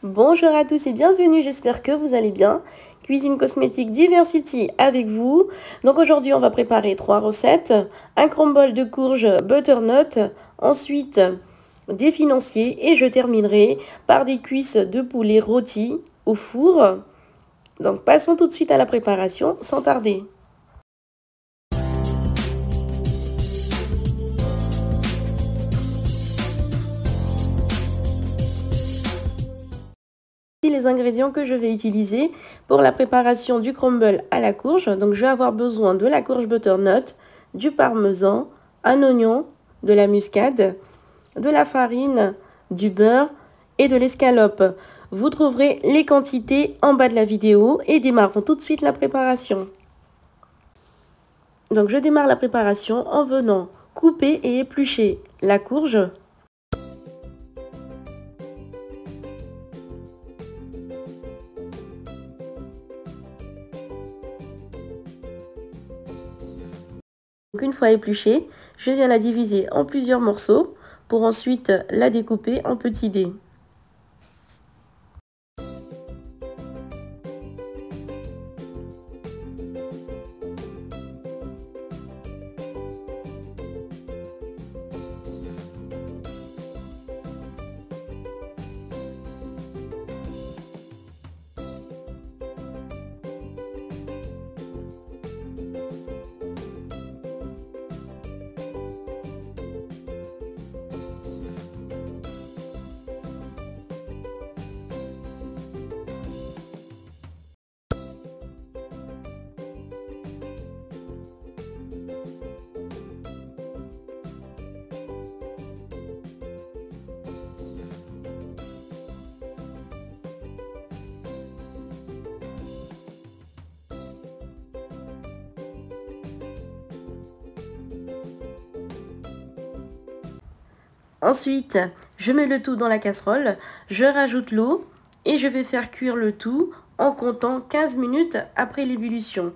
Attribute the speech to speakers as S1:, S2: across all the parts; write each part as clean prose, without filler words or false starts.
S1: Bonjour à tous et bienvenue, j'espère que vous allez bien. Cuisine cosmétique Diversity avec vous. Donc aujourd'hui on va préparer 3 recettes. Un crumble de courge butternut, ensuite des financiers et je terminerai par des cuisses de poulet rôti au four. Donc passons tout de suite à la préparation sans tarder. Les ingrédients que je vais utiliser pour la préparation du crumble à la courge. Donc je vais avoir besoin de la courge butternut, du parmesan, un oignon, de la muscade, de la farine, du beurre et de l'escalope. Vous trouverez les quantités en bas de la vidéo et démarrons tout de suite la préparation. Donc je démarre la préparation en venant couper et éplucher la courge. Donc une fois épluchée, je viens la diviser en plusieurs morceaux pour ensuite la découper en petits dés. Ensuite, je mets le tout dans la casserole, je rajoute l'eau et je vais faire cuire le tout en comptant 15 minutes après l'ébullition.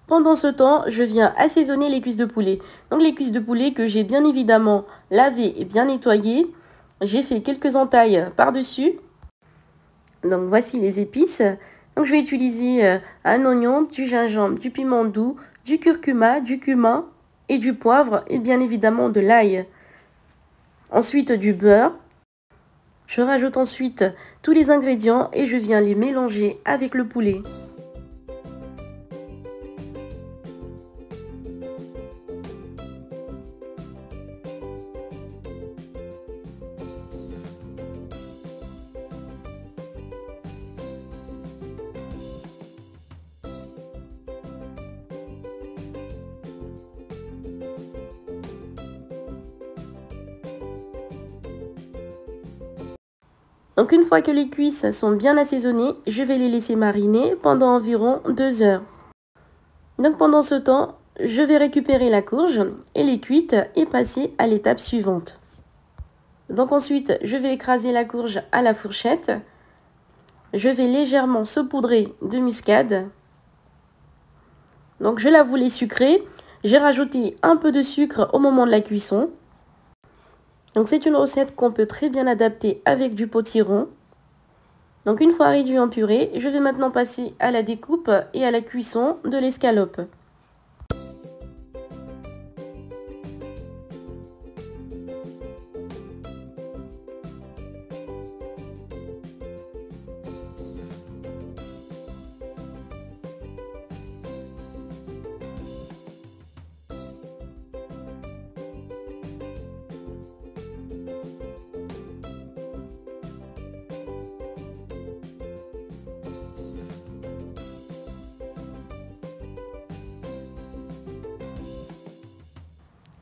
S1: Pendant ce temps, je viens assaisonner les cuisses de poulet. Donc les cuisses de poulet que j'ai bien évidemment lavées et bien nettoyées. J'ai fait quelques entailles par-dessus. Donc voici les épices. Donc je vais utiliser un oignon, du gingembre, du piment doux, du curcuma, du cumin et du poivre et bien évidemment de l'ail. Ensuite du beurre. Je rajoute ensuite tous les ingrédients et je viens les mélanger avec le poulet. Donc une fois que les cuisses sont bien assaisonnées, je vais les laisser mariner pendant environ 2 heures. Donc pendant ce temps, je vais récupérer la courge, elle est cuite et passer à l'étape suivante. Donc ensuite, je vais écraser la courge à la fourchette. Je vais légèrement saupoudrer de muscade. Donc je la voulais sucrée. J'ai rajouté un peu de sucre au moment de la cuisson. Donc c'est une recette qu'on peut très bien adapter avec du potiron. Donc une fois réduit en purée, je vais maintenant passer à la découpe et à la cuisson de l'escalope.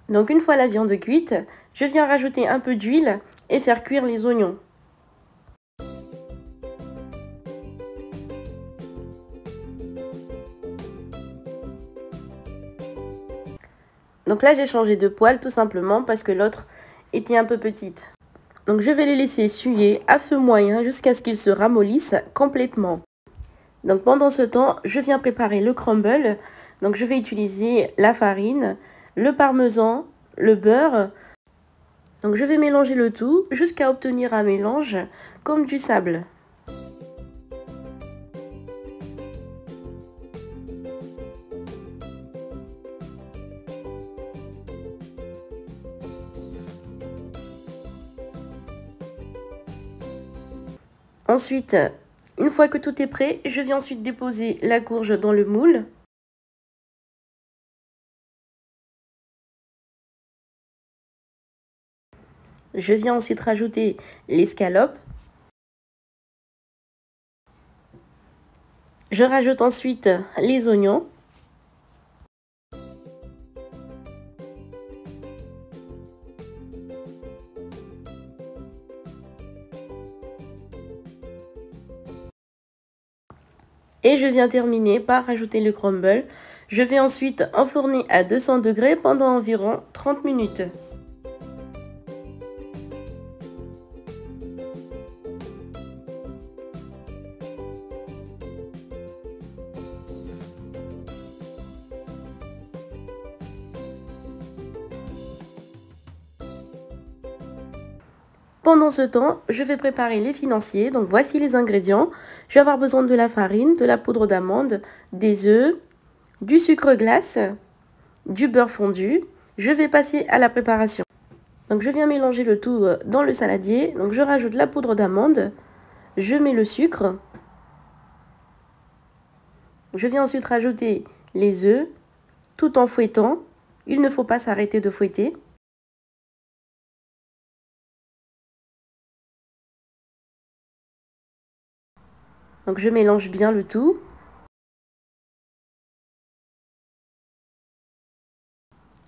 S1: Donc une fois la viande cuite, je viens rajouter un peu d'huile et faire cuire les oignons. Donc là j'ai changé de poêle tout simplement parce que l'autre était un peu petite. Donc je vais les laisser suer à feu moyen jusqu'à ce qu'ils se ramollissent complètement. Donc pendant ce temps, je viens préparer le crumble. Donc je vais utiliser la farine, le parmesan, le beurre. Donc je vais mélanger le tout jusqu'à obtenir un mélange comme du sable. Ensuite, une fois que tout est prêt, je viens ensuite déposer la courge dans le moule. Je viens ensuite rajouter l'escalope. Je rajoute ensuite les oignons. Et je viens terminer par rajouter le crumble. Je vais ensuite enfourner à 200 degrés pendant environ 30 minutes. Pendant ce temps, je vais préparer les financiers. Donc voici les ingrédients. Je vais avoir besoin de la farine, de la poudre d'amande, des œufs, du sucre glace, du beurre fondu. Je vais passer à la préparation. Donc je viens mélanger le tout dans le saladier. Donc je rajoute la poudre d'amande, je mets le sucre. Je viens ensuite rajouter les œufs tout en fouettant. Il ne faut pas s'arrêter de fouetter. Donc je mélange bien le tout.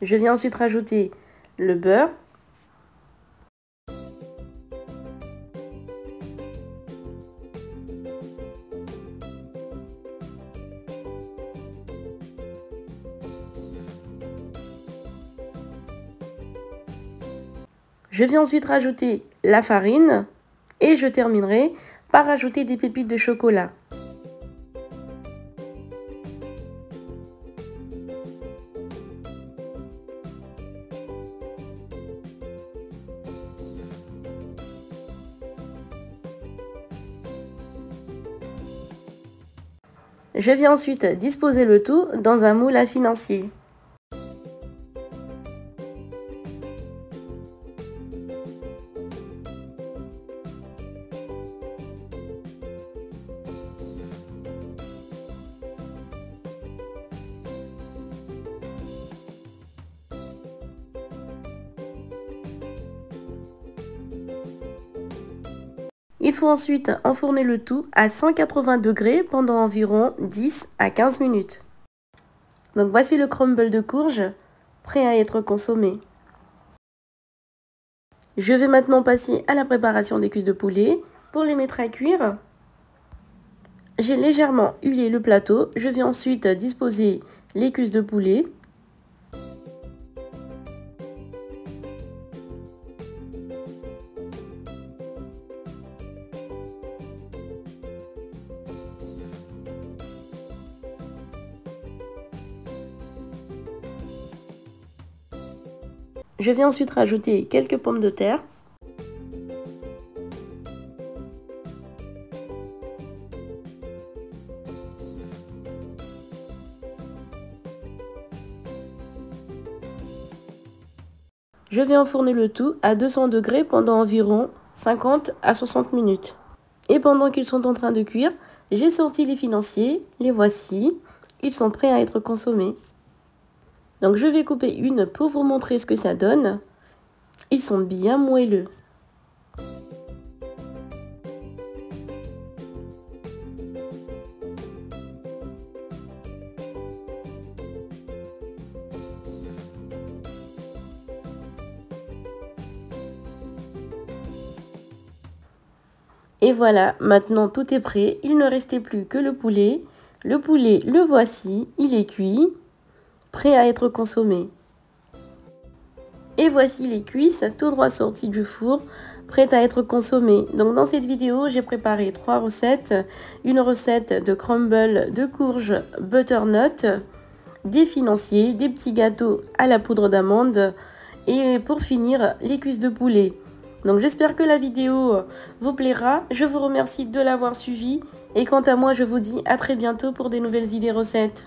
S1: Je viens ensuite rajouter le beurre. Je viens ensuite rajouter la farine et je terminerai par rajouter des pépites de chocolat. Je viens ensuite disposer le tout dans un moule à financier. Il faut ensuite enfourner le tout à 180 degrés pendant environ 10 à 15 minutes. Donc voici le crumble de courge, prêt à être consommé. Je vais maintenant passer à la préparation des cuisses de poulet. Pour les mettre à cuire, j'ai légèrement huilé le plateau. Je vais ensuite disposer les cuisses de poulet. Je viens ensuite rajouter quelques pommes de terre. Je vais enfourner le tout à 200 degrés pendant environ 50 à 60 minutes. Et pendant qu'ils sont en train de cuire, j'ai sorti les financiers. Les voici. Ils sont prêts à être consommés. Donc je vais couper une pour vous montrer ce que ça donne. Ils sont bien moelleux. Et voilà, maintenant tout est prêt. Il ne restait plus que le poulet. Le poulet, le voici, il est cuit, prêt à être consommé. Et voici les cuisses tout droit sorties du four, prêtes à être consommées. Donc dans cette vidéo, j'ai préparé 3 recettes. Une recette de crumble de courge butternut, des financiers, des petits gâteaux à la poudre d'amande et pour finir, les cuisses de poulet. Donc j'espère que la vidéo vous plaira. Je vous remercie de l'avoir suivi et quant à moi, je vous dis à très bientôt pour des nouvelles idées recettes.